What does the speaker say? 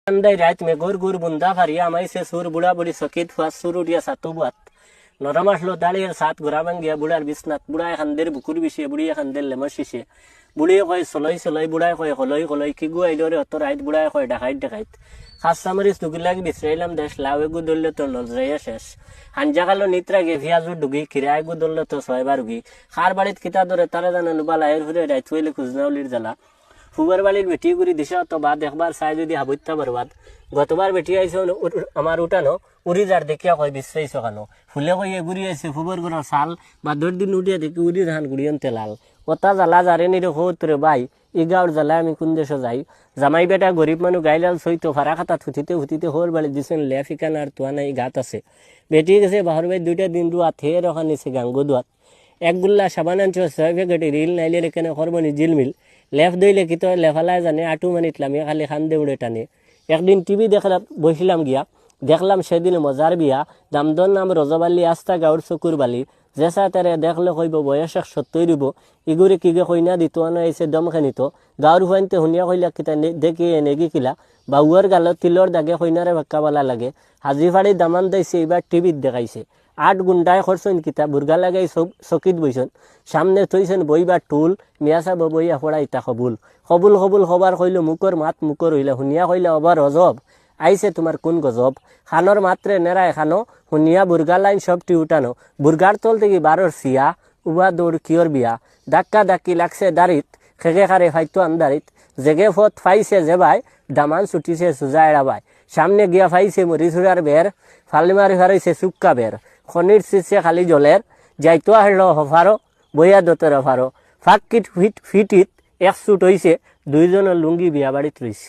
अंदाई रात में गोर गोर बुंदा फारिया हमारी से सुर बुढ़ा बुढ़ी सकेत हुआ सुर उड़िया सातु बुआत नरम আসলো দাঁড়িয়ে সাত ঘোরাবাং গিয়া বুড়ার বিছনাত বুড়ায় খান্দের বুকুর বিষিয়ে বুড়িয়ে খান্দের লেমর শিশে বুড়িয়ে কয় চলই চলই বুড়ায় কয় হলই হলই কি গু আইডরে অত রাইত বুড়ায় কয় ডাকাইত ডাকাইত খাসা মরিস দুগি লাগি বিছরাইলাম দেশ লাউ এগু দললে তো নজরাইয়া শেষ হাঞ্জা কালো নিত্রা গে ভিয়াজু ডুগি কিরা এগু দললে তো ছয়বার উগি খার বাড়িত কিতা ধরে তারা জানা নুবালা এর হুরে রাইত হইলে খুজনাউলির জ্বালা ফুবার বাড়ির বেটি গুড়ি দিশা তো বাদ একবার চাই যদি হাবুত্যা বরবাদ গতবার বেটি আইসো আমার উঠানো উড়ি যার দেখিয়া কয় বিশ্বাইছ কেন ফুলে কই গুড়ি আইছে ফুবর গুড়ার চাল বা দর দিন উঠিয়া দেখি উড়ি ধান গুড়িয়ন তেলাল ওটা জ্বালা যারে নিরে হতরে বাই ই গাঁর জ্বালা আমি কোন দেশে যাই জামাই বেটা গরিব মানুষ গাইলাল সইতো ফারা খাতা থুতিতে হুতিতে হোর বাড়ি দিছেন লেফিকান আর তোয়া নাই গাত আছে বেটি গেছে বাহর বাই 2টা দিন রুয়া থেয়ে রখা নিছে গাঙ্গো দুয়াত এক গুল্লা সাবান আনছো 6 প্যাকেটে রিল নাইলে রেখানে খরবনি জিলমিল লেফ দইলে কি তো লেফালায় জানে আটু মানিতলাম খালি খান দেউড়ে টানে একদিন টিভি দেখলাম বসিলাম গিয়া দেখলাম সেদিন মজার বিয়া দামদর নাম রজবালি আস্তা গাঁর চকুর বালি জেসা তারে দেখলে কইব বয়স 70 রুব ইগুরে কিগে কইনা দিত না এসে দম খানিত গাঁর হুয়াইতে শুনিয়া কইলা কিতা দেখি এনেগি কিলা বাউয়ার গালত তিলর দাগে কইনারে বাক্কা বালা লাগে হাজি ফাড়ি দামান দিয়েছে এবার টিভিত দেখাইছে 8 গুন্ডায় খরচন কিতা বুর্গা লাগাই চকিত বইছন সামনে থইছেন বইবার টুল মিয়াসা বইয়া ফড়া ইতা কবুল কবুল কবুল হবার কইল মুকর মাত মুকর হইলা শুনিয়া কইলা অবার অজব আইছে তোমার কোন গজব খানোর মাত্রে নেড়ায় খানো শুনিয়া বুর্গা লাইন সবটি উঠানো বুর্গার তল থেকে 12 সিয়া উবা দৌড় কিয়র বিয়া ধাক্কা ধাক্কি লাগছে দাঁড়িত খেগে খারে ফাইতো আন্দারিত জেগে ফত ফাইছে জেবাই দামান ছুটিছে সুজা এড়াবাই সামনে গিয়া ফাইছে মরিচুরার বের ফালিমারি ফারাইছে চুক্কা বের খনির চিছে খালি জলের যাইতো হারল হফারো বইয়া দতর ফারো ফাঁকিট ফিটিত এক চুট হইছে 2জনের লুঙ্গি বিয়া বাড়িত রইছে।